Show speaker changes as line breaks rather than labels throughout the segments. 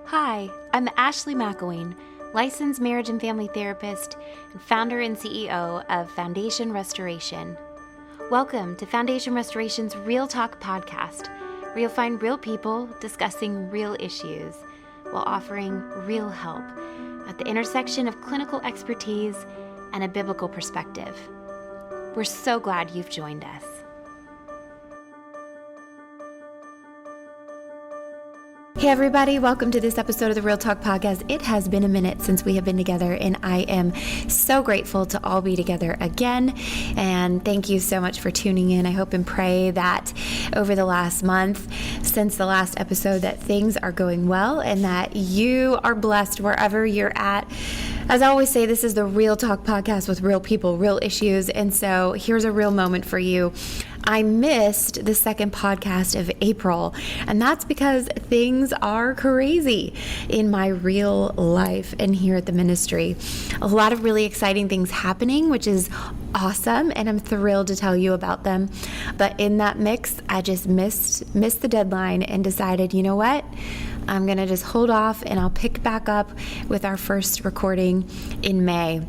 Hi, I'm Ashley McElwain, licensed marriage and family therapist and founder and CEO of Foundation Restoration. Welcome to Foundation Restoration's Real Talk podcast, where you'll find real people discussing real issues while offering real help at the intersection of clinical expertise and a biblical perspective. We're so glad you've joined us. Hey everybody, welcome to this episode of the Real Talk podcast. It has been a minute since we have been together, and I am so grateful to all be together again. And thank you so much for tuning in. I hope and pray that over the last month, since the last episode, that things are going well and that you are blessed wherever you're at. As I always say, this is the Real Talk podcast with real people, real issues. And so here's a real moment for you. I missed the second podcast of April, and that's because things are crazy in my real life and here at the ministry. A lot of really exciting things happening, which is awesome, and I'm thrilled to tell you about them. But in that mix, I just missed the deadline and decided, you know what? I'm going to just hold off, and I'll pick back up with our first recording in May.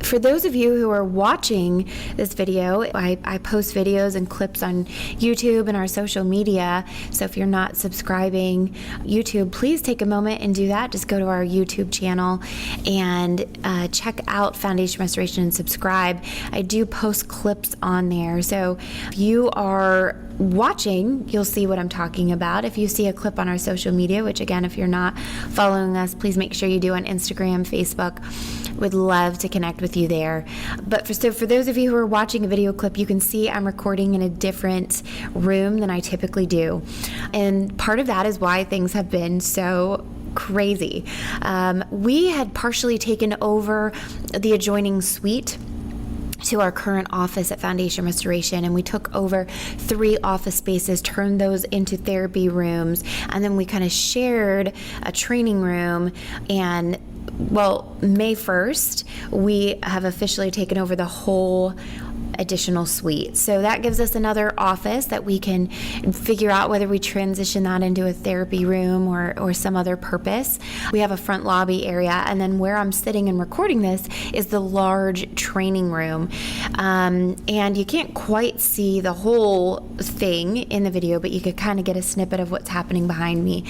For those of you who are watching this video, I post videos and clips on YouTube and our social media. So if you're not subscribing YouTube, please take a moment and do that. Just go to our YouTube channel and check out Foundation Restoration and subscribe. I do post clips on there. So if you are watching, you'll see what I'm talking about. If you see a clip on our social media, which again, if you're not following us, please make sure you do on Instagram, Facebook. Would love to connect with you there. But for those of you who are watching a video clip, you can see I'm recording in a different room than I typically do. And part of that is why things have been so crazy. We had partially taken over the adjoining suite to our current office at Foundation Restoration, and we took over 3 office spaces, turned those into therapy rooms, and then we kind of shared a training room. And May 1st, we have officially taken over the whole additional suite. So that gives us another office that we can figure out whether we transition that into a therapy room or some other purpose. We have a front lobby area, and then where I'm sitting and recording this is the large training room. And you can't quite see the whole thing in the video, but you could kind of get a snippet of what's happening behind me.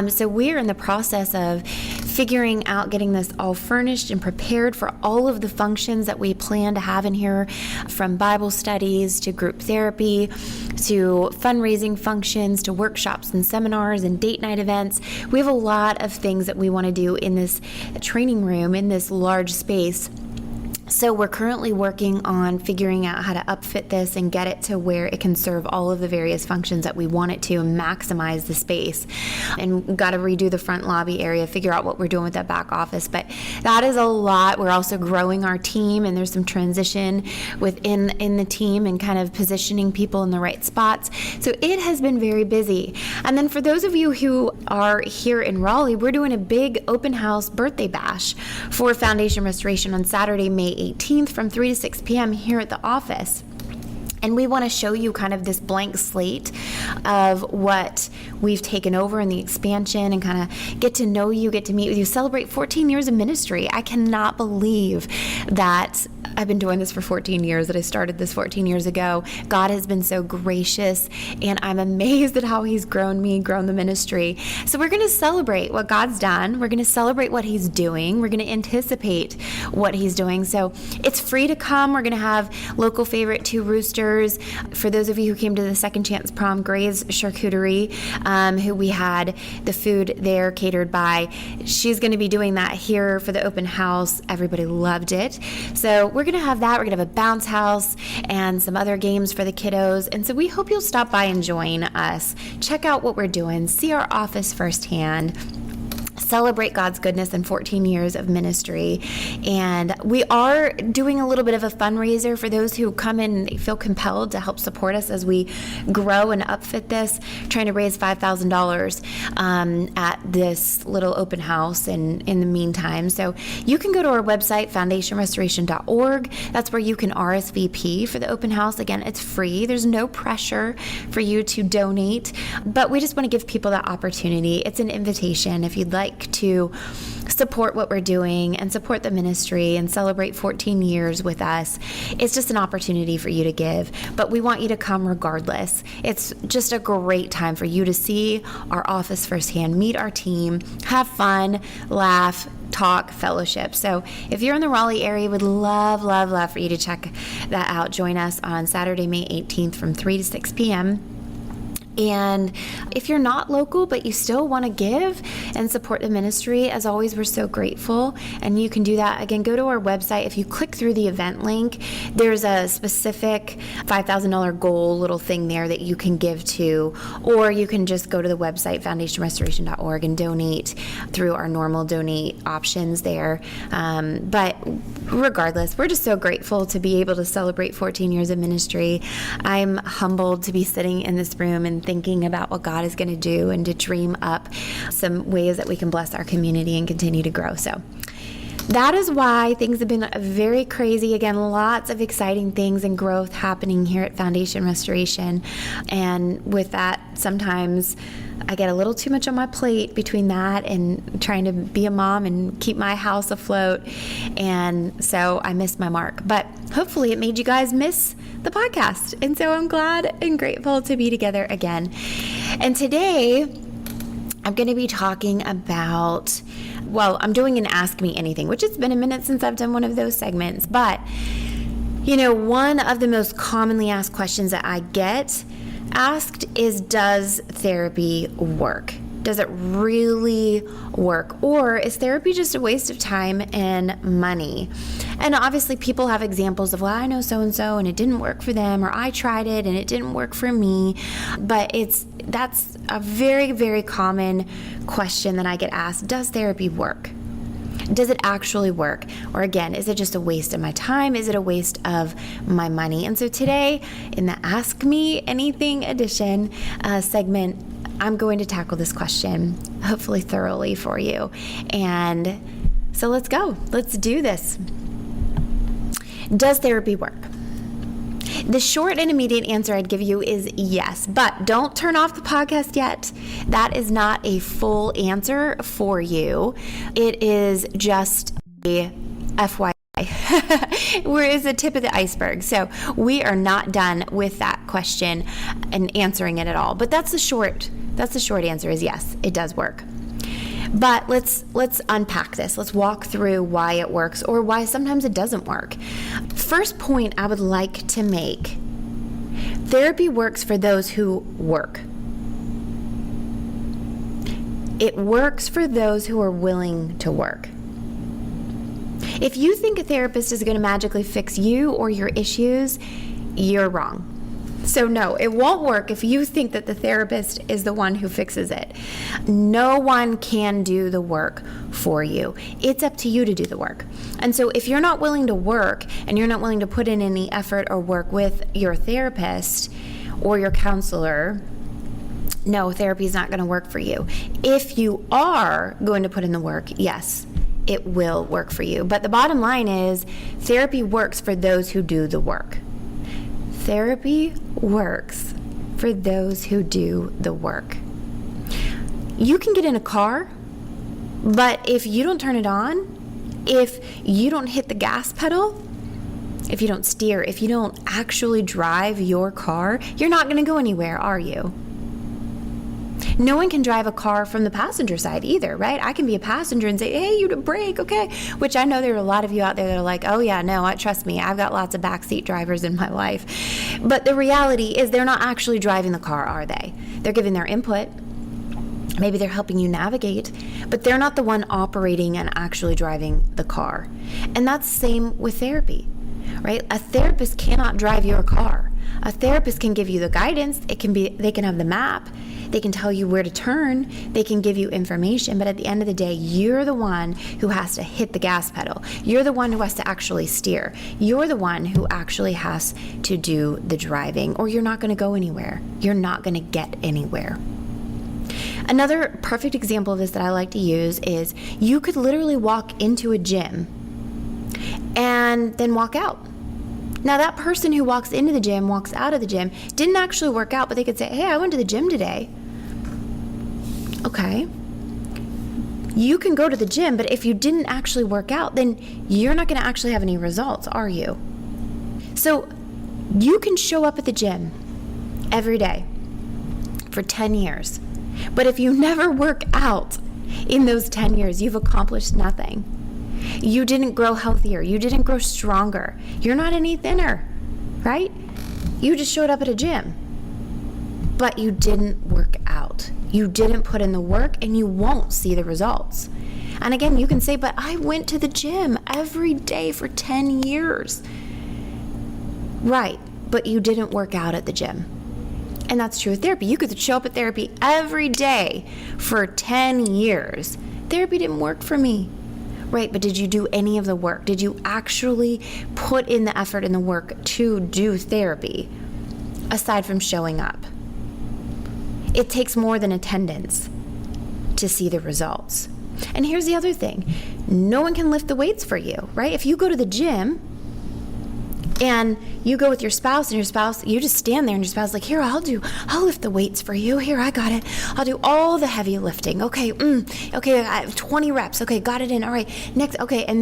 So we're in the process of figuring out getting this all furnished and prepared for all of the functions that we plan to have in here, from Bible studies to group therapy to fundraising functions to workshops and seminars and date night events. We have a lot of things that we want to do in this training room, in this large space. So we're currently working on figuring out how to upfit this and get it to where it can serve all of the various functions that we want it to and maximize the space. And we've got to redo the front lobby area, figure out what we're doing with that back office. But that is a lot. We're also growing our team, and there's some transition within the team and kind of positioning people in the right spots. So it has been very busy. And then for those of you who are here in Raleigh, we're doing a big open house birthday bash for Foundation Restoration on Saturday, May 18th from 3 to 6 p.m. here at the office. And we want to show you kind of this blank slate of what we've taken over in the expansion, and kind of get to know you, get to meet with you, celebrate 14 years of ministry. I cannot believe that I've been doing this for 14 years, that I started this 14 years ago. God has been so gracious, and I'm amazed at how He's grown me, grown the ministry. So we're going to celebrate what God's done. We're going to celebrate what He's doing. We're going to anticipate what He's doing. So it's free to come. We're going to have local favorite Two Roosters. For those of you who came to the Second Chance Prom, Gray's Charcuterie, who we had the food there catered by, she's going to be doing that here for the open house. Everybody loved it. So we're going to have that. We're going to have a bounce house and some other games for the kiddos. And so we hope you'll stop by and join us. Check out what we're doing. See our office firsthand. celebrate God's goodness in 14 years of ministry. And we are doing a little bit of a fundraiser for those who come in and feel compelled to help support us as we grow and upfit this, trying to raise $5,000 at this little open house in the meantime. So you can go to our website, foundationrestoration.org. That's where you can RSVP for the open house. Again, it's free. There's no pressure for you to donate, but we just want to give people that opportunity. It's an invitation. If you'd like to support what we're doing and support the ministry and celebrate 14 years with us, it's just an opportunity for you to give. But we want you to come regardless. It's just a great time for you to see our office firsthand, meet our team, have fun, laugh, talk, fellowship. So if you're in the Raleigh area, would love for you to check that out. Join us on Saturday, May 18th from 3 to 6 p.m. And if you're not local, but you still want to give and support the ministry, as always, we're so grateful. And you can do that. Again, go to our website. If you click through the event link, there's a specific $5,000 goal little thing there that you can give to, or you can just go to the website, foundationrestoration.org, and donate through our normal donate options there. But regardless, we're just so grateful to be able to celebrate 14 years of ministry. I'm humbled to be sitting in this room and thinking about what God is going to do and to dream up some ways that we can bless our community and continue to grow. So that is why things have been very crazy. Again, lots of exciting things and growth happening here at Foundation Restoration. And with that, sometimes I get a little too much on my plate between that and trying to be a mom and keep my house afloat. And so I missed my mark. But hopefully it made you guys miss the podcast. And so I'm glad and grateful to be together again. And today I'm going to be talking about, I'm doing an Ask Me Anything, which it's been a minute since I've done one of those segments. But, one of the most commonly asked questions that I get asked is, does therapy work? Does it really work? Or is therapy just a waste of time and money? And obviously people have examples of, I know so-and-so and it didn't work for them, or I tried it and it didn't work for me. But that's a very, very common question that I get asked. Does therapy work? Does it actually work? Or again, is it just a waste of my time? Is it a waste of my money? And so today in the Ask Me Anything edition segment, I'm going to tackle this question, hopefully thoroughly for you. And so let's go. Let's do this. Does therapy work? The short and immediate answer I'd give you is yes, but don't turn off the podcast yet. That is not a full answer for you. It is just a FYI. Where is the tip of the iceberg? So we are not done with that question and answering it at all. But that's the short answer is yes, it does work. But let's unpack this. Let's walk through why it works or why sometimes it doesn't work. First point I would like to make: therapy works for those who work. It works for those who are willing to work. If you think a therapist is going to magically fix you or your issues, you're wrong. So no, it won't work if you think that the therapist is the one who fixes it. No one can do the work for you. It's up to you to do the work. And so if you're not willing to work and you're not willing to put in any effort or work with your therapist or your counselor, no, therapy is not going to work for you. If you are going to put in the work, yes, it will work for you. But the bottom line is therapy works for those who do the work. Therapy works for those who do the work. You can get in a car, but if you don't turn it on, if you don't hit the gas pedal, if you don't steer, if you don't actually drive your car, you're not going to go anywhere, are you? No one can drive a car from the passenger side either, right? I can be a passenger and say, hey, you to brake, okay? Which I know there are a lot of you out there that are like, oh yeah, no, trust me, I've got lots of backseat drivers in my life. But the reality is they're not actually driving the car, are they? They're giving their input. Maybe they're helping you navigate, but they're not the one operating and actually driving the car. And that's the same with therapy, right? A therapist cannot drive your car. A therapist can give you the guidance. They can have the map. They can tell you where to turn. They can give you information. But at the end of the day, you're the one who has to hit the gas pedal. You're the one who has to actually steer. You're the one who actually has to do the driving, or you're not going to go anywhere. You're not going to get anywhere. Another perfect example of this that I like to use is you could literally walk into a gym and then walk out. Now, that person who walks into the gym, walks out of the gym, didn't actually work out, but they could say, hey, I went to the gym today. Okay. You can go to the gym, but if you didn't actually work out, then you're not going to actually have any results, are you? So you can show up at the gym every day for 10 years. But if you never work out in those 10 years, you've accomplished nothing. You didn't grow healthier. You didn't grow stronger. You're not any thinner, right? You just showed up at a gym, but you didn't work out. You didn't put in the work, and you won't see the results. And again, you can say, but I went to the gym every day for 10 years. Right, but you didn't work out at the gym. And that's true with therapy. You could show up at therapy every day for 10 years. Therapy didn't work for me. Right, but did you do any of the work? Did you actually put in the effort and the work to do therapy, aside from showing up? It takes more than attendance to see the results. And here's the other thing. No one can lift the weights for you, right? If you go to the gym and you go with your spouse, and your spouse, you just stand there and your spouse is like, here, I'll lift the weights for you. Here, I got it. I'll do all the heavy lifting. Okay, okay, I have 20 reps. Okay, got it in. All right, next. Okay, and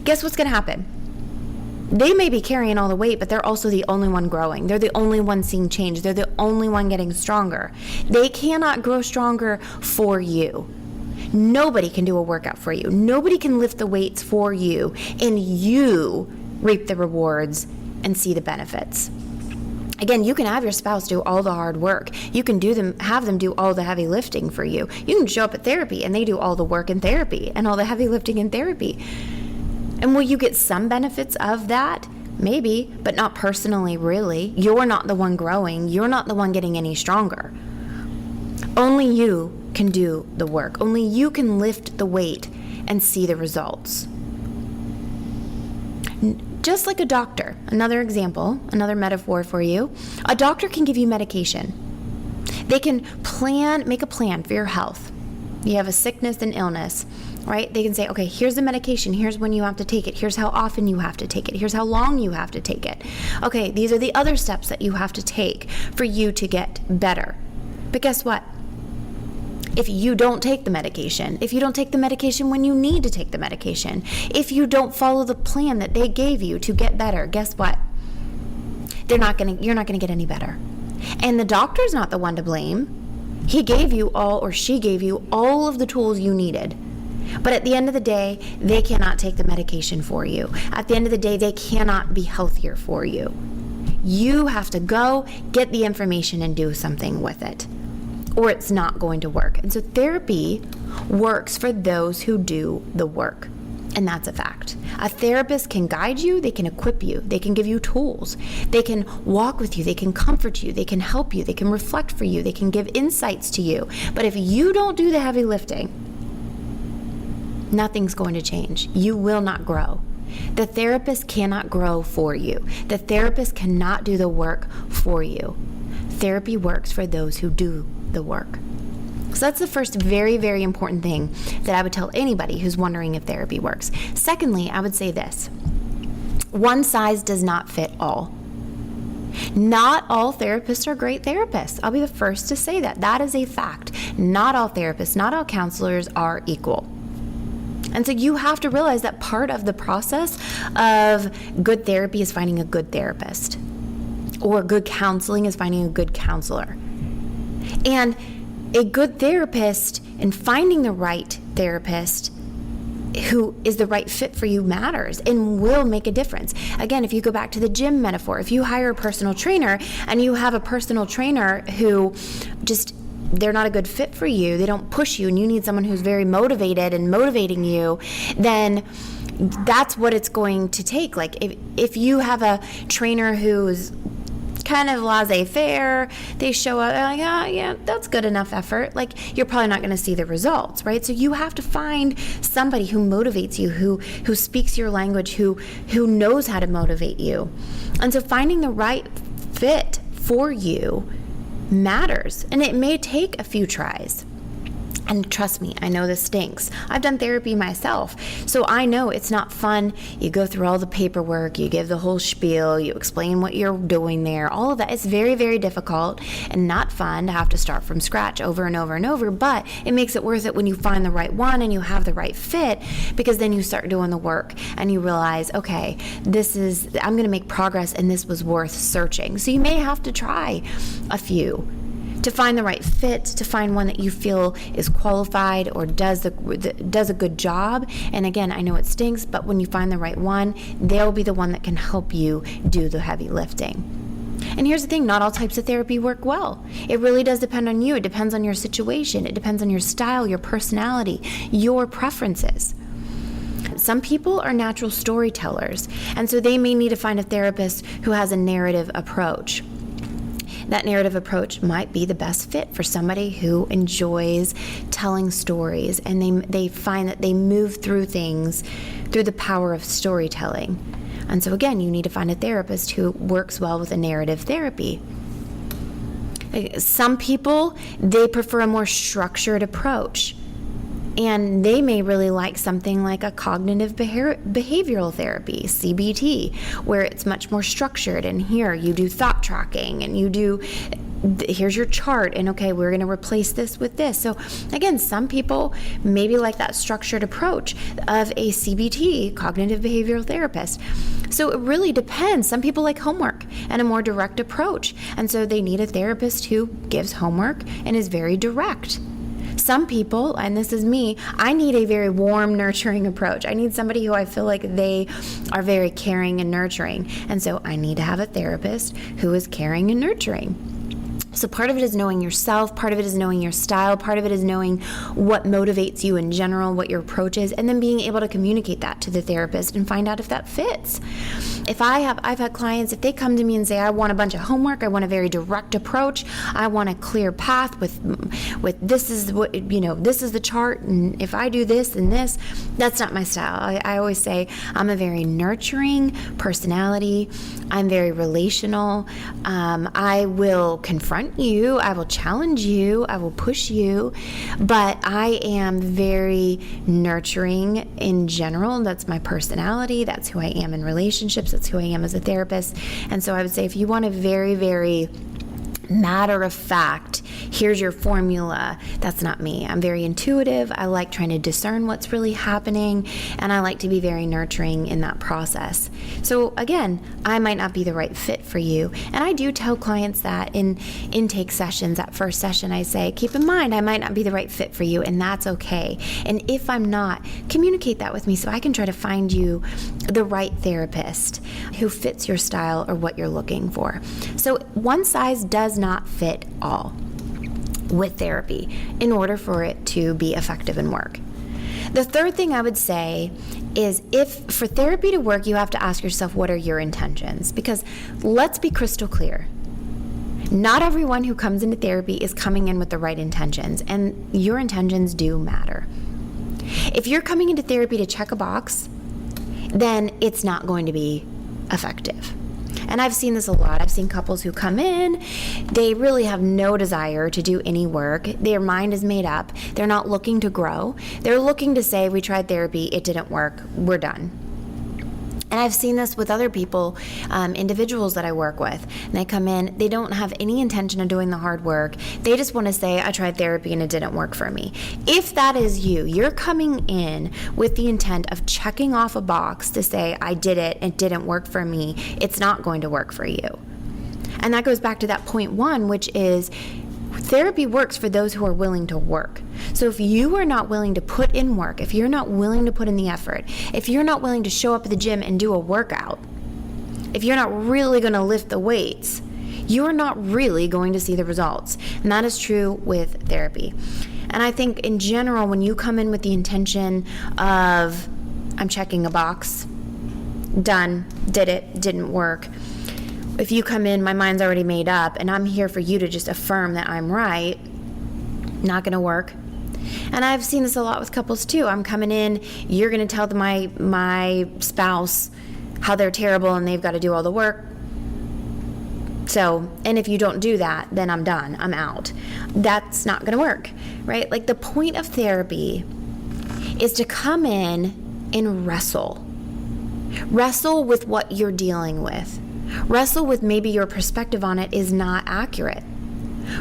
guess what's going to happen? They may be carrying all the weight, but they're also the only one growing. They're the only one seeing change. They're the only one getting stronger. They cannot grow stronger for you. Nobody can do a workout for you. Nobody can lift the weights for you, and you reap the rewards and see the benefits. Again, you can have your spouse do all the hard work. You can have them do all the heavy lifting for you. You can show up at therapy and they do all the work in therapy and all the heavy lifting in therapy. And will you get some benefits of that? Maybe, but not personally, really. You're not the one growing. You're not the one getting any stronger. Only you can do the work. Only you can lift the weight and see the results. Just like a doctor, another example, another metaphor for you, a doctor can give you medication. They can make a plan for your health. You have a sickness and illness, right? They can say, okay, here's the medication. Here's when you have to take it. Here's how often you have to take it. Here's how long you have to take it. Okay, these are the other steps that you have to take for you to get better. But guess what? If you don't take the medication, if you don't take the medication when you need to take the medication, if you don't follow the plan that they gave you to get better, guess what? You're not going to get any better. And the doctor's not the one to blame. He gave you or she gave you all of the tools you needed. But at the end of the day, they cannot take the medication for you. At the end of the day, they cannot be healthier for you. You have to go get the information and do something with it, or it's not going to work. And so therapy works for those who do the work. And that's a fact. A therapist can guide you, they can equip you, they can give you tools, they can walk with you, they can comfort you, they can help you, they can reflect for you, they can give insights to you. But if you don't do the heavy lifting, nothing's going to change. You will not grow. The therapist cannot grow for you. The therapist cannot do the work for you. Therapy works for those who do the work. So that's the first very, very important thing that I would tell anybody who's wondering if therapy works. Secondly, I would say this. One size does not fit all. Not all therapists are great therapists. I'll be the first to say that. That is a fact. Not all therapists, not all counselors are equal. And so you have to realize that part of the process of good therapy is finding a good therapist, or good counseling is finding a good counselor. And a good therapist and finding the right therapist who is the right fit for you matters and will make a difference. Again, if you go back to the gym metaphor, if you hire a personal trainer and you have a personal trainer who they're not a good fit for you, they don't push you, and you need someone who's very motivated and motivating you, then that's what it's going to take. Like if you have a trainer who's kind of laissez-faire. They show up, they're like, oh, yeah, that's good enough effort. Like, you're probably not going to see the results, right? So you have to find somebody who motivates you, who speaks your language, who knows how to motivate you. And so finding the right fit for you matters, and it may take a few tries. And trust me, I know this stinks. I've done therapy myself, so I know it's not fun. You go through all the paperwork, you give the whole spiel, you explain what you're doing there, all of that. It's very, very difficult and not fun to have to start from scratch over and over and over, but it makes it worth it when you find the right one and you have the right fit, because then you start doing the work and you realize, okay, I'm going to make progress, and this was worth searching. So you may have to try a few to find the right fit, to find one that you feel is qualified or does a good job. And again, I know it stinks, but when you find the right one, they'll be the one that can help you do the heavy lifting. And here's the thing, not all types of therapy work well. It really does depend on you. It depends on your situation. It depends on your style, your personality, your preferences. Some people are natural storytellers, and so they may need to find a therapist who has a narrative approach. That narrative approach might be the best fit for somebody who enjoys telling stories, and they find that they move through things through the power of storytelling. And so again, you need to find a therapist who works well with a narrative therapy. Some people, they prefer a more structured approach, and they may really like something like a cognitive behavioral therapy, CBT, where it's much more structured. And here you do thought tracking, and here's your chart, and okay, we're going to replace this with this. So again, some people maybe like that structured approach of a CBT, cognitive behavioral therapist. So it really depends. Some people like homework and a more direct approach, and so they need a therapist who gives homework and is very direct. Some people, and this is me, I need a very warm, nurturing approach. I need somebody who I feel like they are very caring and nurturing. And so I need to have a therapist who is caring and nurturing. So part of it is knowing yourself, part of it is knowing your style, part of it is knowing what motivates you in general, what your approach is, and then being able to communicate that to the therapist and find out if that fits. I've had clients, if they come to me and say, I want a bunch of homework, I want a very direct approach, I want a clear path with this is what, this is the chart, and if I do this and this, that's not my style. I always say I'm a very nurturing personality. I'm very relational. I will confront you, I will challenge you, I will push you, but I am very nurturing in general. That's my personality. That's who I am in relationships. That's who I am as a therapist. And so I would say if you want a very, very matter of fact, here's your formula, that's not me. I'm very intuitive. I like trying to discern what's really happening, and I like to be very nurturing in that process. So again, I might not be the right fit for you. And I do tell clients that in intake sessions, that first session, I say, keep in mind, I might not be the right fit for you, and that's okay. And if I'm not, communicate that with me so I can try to find you the right therapist who fits your style or what you're looking for. So one size does not fit all with therapy in order for it to be effective and work. The third thing I would say is, if for therapy to work, you have to ask yourself, what are your intentions? Because let's be crystal clear. Not everyone who comes into therapy is coming in with the right intentions, and your intentions do matter. If you're coming into therapy to check a box, then it's not going to be effective. And I've seen this a lot. I've seen couples who come in, they really have no desire to do any work. Their mind is made up. They're not looking to grow. They're looking to say, we tried therapy, it didn't work, we're done. And I've seen this with other people, individuals that I work with. And they come in, they don't have any intention of doing the hard work. They just want to say, I tried therapy and it didn't work for me. If that is you, you're coming in with the intent of checking off a box to say, I did it, it didn't work for me, it's not going to work for you. And that goes back to that point one, which is therapy works for those who are willing to work. So if you are not willing to put in work, if you're not willing to put in the effort, if you're not willing to show up at the gym and do a workout, if you're not really going to lift the weights, you're not really going to see the results. And that is true with therapy. And I think in general, when you come in with the intention of, I'm checking a box, done, did it, didn't work, If you come in, my mind's already made up, and I'm here for you to just affirm that I'm right, not going to work. And I've seen this a lot with couples too. I'm coming in, you're going to tell my spouse how they're terrible and they've got to do all the work. So, and if you don't do that, then I'm done. I'm out. That's not going to work, right? Like, the point of therapy is to come in and wrestle. Wrestle with what you're dealing with. Wrestle with maybe your perspective on it is not accurate.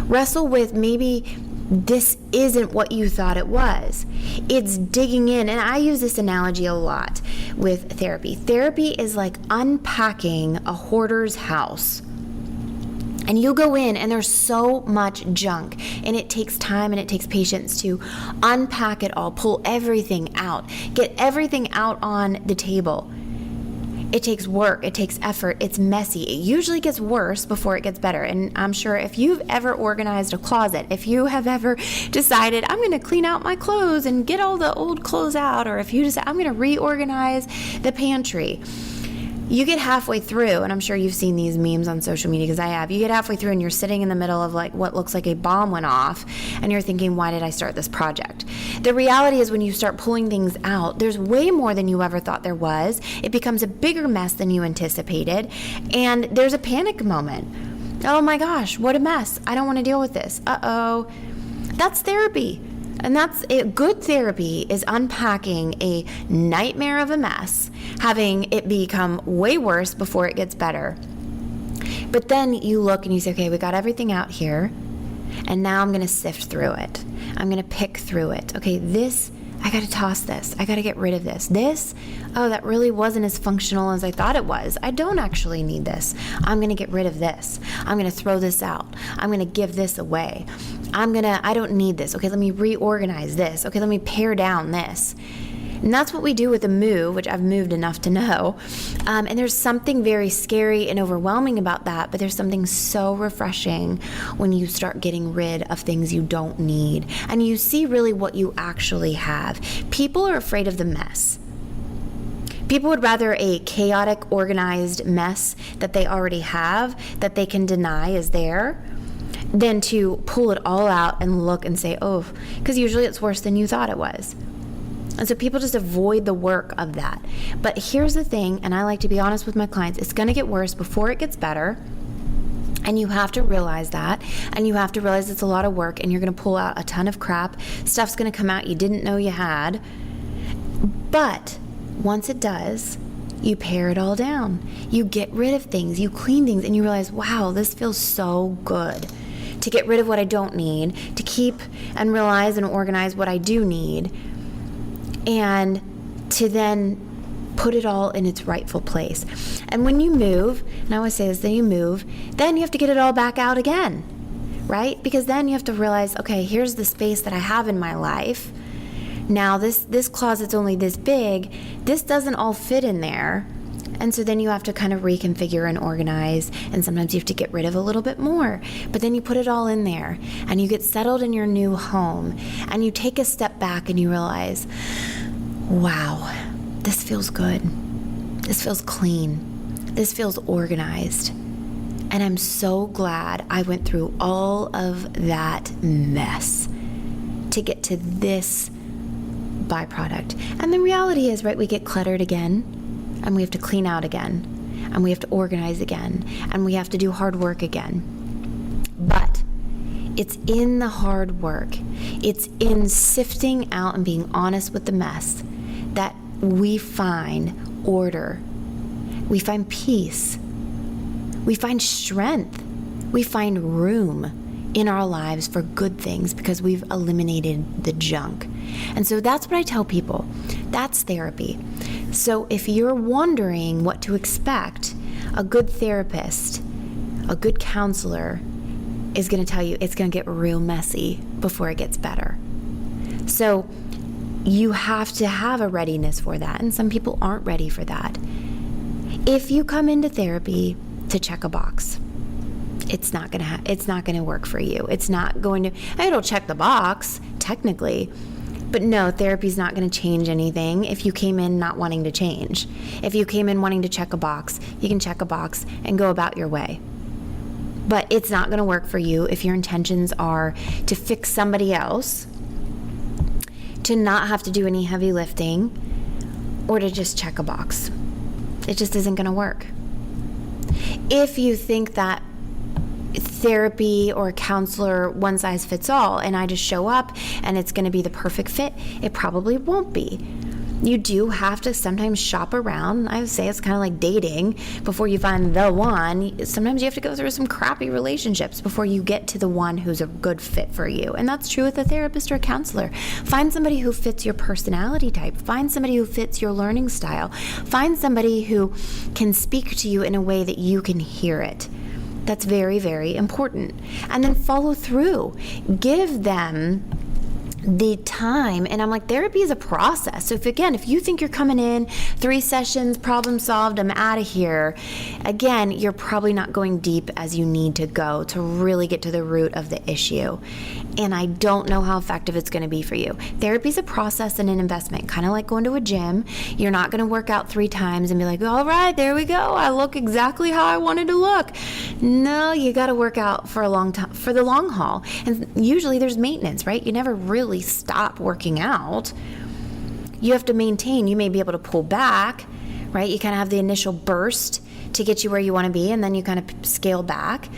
Wrestle with maybe this isn't what you thought it was. It's digging in. And I use this analogy a lot with therapy. Therapy is like unpacking a hoarder's house. And you go in and there's so much junk, and it takes time and it takes patience to unpack it all, pull everything out, get everything out on the table. It takes work, it takes effort, it's messy. It usually gets worse before it gets better. And I'm sure if you've ever organized a closet, if you have ever decided, I'm going to clean out my clothes and get all the old clothes out, or if you decide, I'm going to reorganize the pantry, you get halfway through, and I'm sure you've seen these memes on social media because I have. You get halfway through and you're sitting in the middle of like what looks like a bomb went off, and you're thinking, why did I start this project? The reality is when you start pulling things out, there's way more than you ever thought there was. It becomes a bigger mess than you anticipated, and there's a panic moment. Oh my gosh, what a mess. I don't want to deal with this. Uh-oh. That's therapy. And that's it. Good therapy is unpacking a nightmare of a mess, having it become way worse before it gets better. But then you look and you say, okay, we got everything out here, and now I'm going to sift through it. I'm going to pick through it. Okay, this, I got to toss this. I got to get rid of this. This, oh, that really wasn't as functional as I thought it was. I don't actually need this. I'm going to get rid of this. I'm going to throw this out. I'm going to give this away. I don't need this. Okay, let me reorganize this. Okay, let me pare down this. And that's what we do with a move, which I've moved enough to know. And there's something very scary and overwhelming about that, but there's something so refreshing when you start getting rid of things you don't need. And you see really what you actually have. People are afraid of the mess. People would rather a chaotic, organized mess that they already have, that they can deny is there, than to pull it all out and look and say, oh, because usually it's worse than you thought it was. And so people just avoid the work of that. But here's the thing, and I like to be honest with my clients, it's going to get worse before it gets better. And you have to realize that. And you have to realize it's a lot of work, and you're going to pull out a ton of crap. Stuff's going to come out you didn't know you had. But once it does, you pare it all down. You get rid of things, you clean things, and you realize, wow, this feels so good. To get rid of what I don't need, to keep and realize and organize what I do need, and to then put it all in its rightful place. And when you move, and I always say this, then you move, then you have to get it all back out again, right? Because then you have to realize, okay, here's the space that I have in my life. Now this closet's only this big. This doesn't all fit in there. And so then you have to kind of reconfigure and organize, and sometimes you have to get rid of a little bit more. But then you put it all in there, and you get settled in your new home, and you take a step back and you realize, wow, this feels good. This feels clean. This feels organized. And I'm so glad I went through all of that mess to get to this byproduct. And the reality is, right, we get cluttered again. And we have to clean out again, and we have to organize again, and we have to do hard work again. But it's in the hard work, it's in sifting out and being honest with the mess that we find order, we find peace, we find strength, we find room in our lives for good things because we've eliminated the junk. And so that's what I tell people. That's therapy. So if you're wondering what to expect, a good therapist, a good counselor is going to tell you it's going to get real messy before it gets better. So you have to have a readiness for that, and some people aren't ready for that. If you come into therapy to check a box, it's not going to work for you. It's not going to, it'll check the box technically, But no, therapy's not going to change anything if you came in not wanting to change. If you came in wanting to check a box, you can check a box and go about your way. But it's not going to work for you if your intentions are to fix somebody else, to not have to do any heavy lifting, or to just check a box. It just isn't going to work. If you think that therapy or a counselor, one size fits all, and I just show up and it's going to be the perfect fit, it probably won't be. You do have to sometimes shop around. I would say it's kind of like dating. Before you find the one, sometimes you have to go through some crappy relationships before you get to the one who's a good fit for you. And that's true with a therapist or a counselor. Find somebody who fits your personality type. Find somebody who fits your learning style. Find somebody who can speak to you in a way that you can hear it. That's very, very important. And then follow through. Give them the time. And I'm like, therapy is a process. So if you think you're coming in 3 sessions, problem solved, I'm out of here, again, you're probably not going deep as you need to go to really get to the root of the issue. And I don't know how effective it's going to be for you. Therapy is a process and an investment, kind of like going to a gym. You're not going to work out 3 times and be like, all right, there we go. I look exactly how I wanted to look. No, you got to work out for a long time, for the long haul. And usually there's maintenance, right? You never really stop working out. You have to maintain. You may be able to pull back, right? You kind of have the initial burst to get you where you want to be, and then you kind of scale back.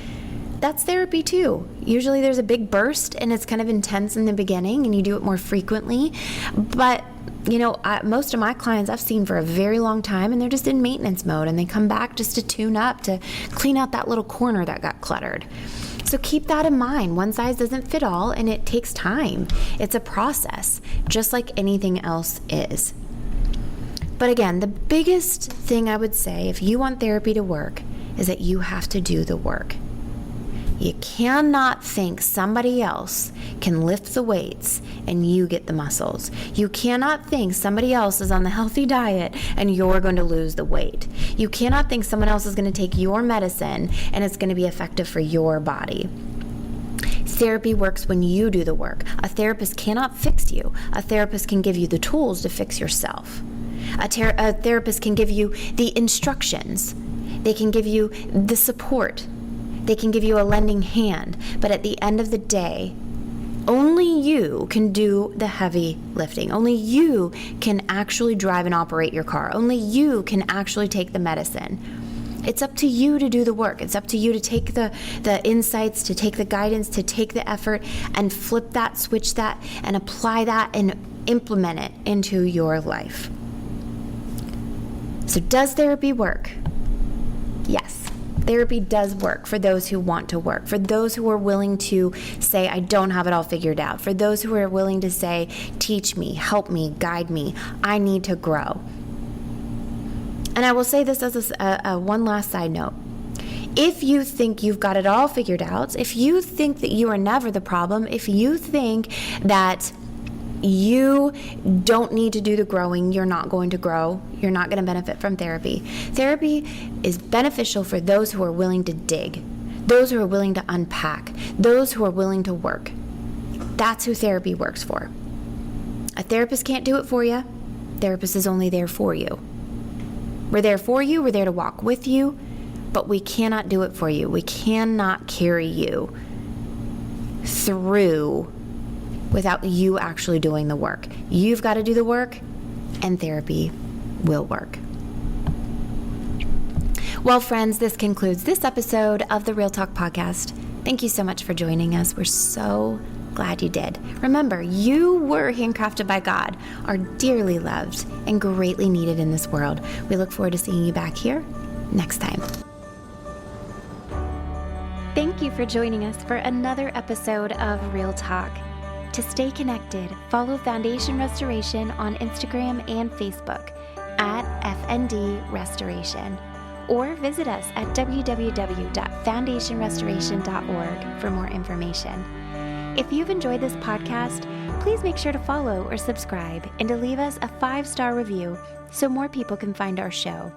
That's therapy too. Usually there's a big burst and it's kind of intense in the beginning and you do it more frequently. But most of my clients I've seen for a very long time, and they're just in maintenance mode, and they come back just to tune up, to clean out that little corner that got cluttered. So keep that in mind. One size doesn't fit all, and it takes time. It's a process, just like anything else is. But again, the biggest thing I would say if you want therapy to work is that you have to do the work. You cannot think somebody else can lift the weights and you get the muscles. You cannot think somebody else is on the healthy diet and you're going to lose the weight. You cannot think someone else is going to take your medicine and it's going to be effective for your body. Therapy works when you do the work. A therapist cannot fix you. A therapist can give you the tools to fix yourself. A therapist can give you the instructions. They can give you the support. They can give you a lending hand, but at the end of the day, only you can do the heavy lifting. Only you can actually drive and operate your car. Only you can actually take the medicine. It's up to you to do the work. It's up to you to take the insights, to take the guidance, to take the effort and flip that, switch that, and apply that and implement it into your life. So does therapy work? Yes. Therapy does work for those who want to work, for those who are willing to say, I don't have it all figured out, for those who are willing to say, teach me, help me, guide me, I need to grow. And I will say this as a one last side note. If you think you've got it all figured out, if you think that you are never the problem, if you think that you don't need to do the growing, you're not going to grow, you're not going to benefit from therapy. Therapy is beneficial for those who are willing to dig, those who are willing to unpack, those who are willing to work. That's who therapy works for. A therapist can't do it for you. Therapist is only there for you. We're there for you, we're there to walk with you, but we cannot do it for you. We cannot carry you through without you actually doing the work. You've got to do the work, and therapy will work. Well, friends, this concludes this episode of the Real Talk Podcast. Thank you so much for joining us. We're so glad you did. Remember, you were handcrafted by God, are dearly loved, and greatly needed in this world. We look forward to seeing you back here next time. Thank you for joining us for another episode of Real Talk. To stay connected, follow Foundation Restoration on Instagram and Facebook at FND Restoration, or visit us at www.foundationrestoration.org for more information. If you've enjoyed this podcast, please make sure to follow or subscribe and to leave us a 5-star review so more people can find our show.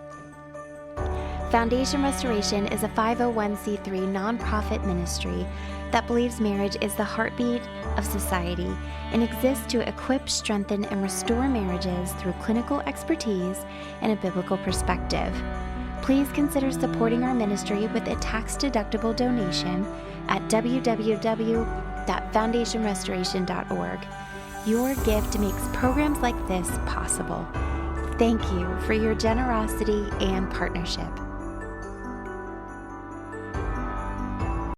Foundation Restoration is a 501c3 nonprofit ministry that believes marriage is the heartbeat of society and exists to equip, strengthen, and restore marriages through clinical expertise and a biblical perspective. Please consider supporting our ministry with a tax-deductible donation at www.foundationrestoration.org. Your gift makes programs like this possible. Thank you for your generosity and partnership.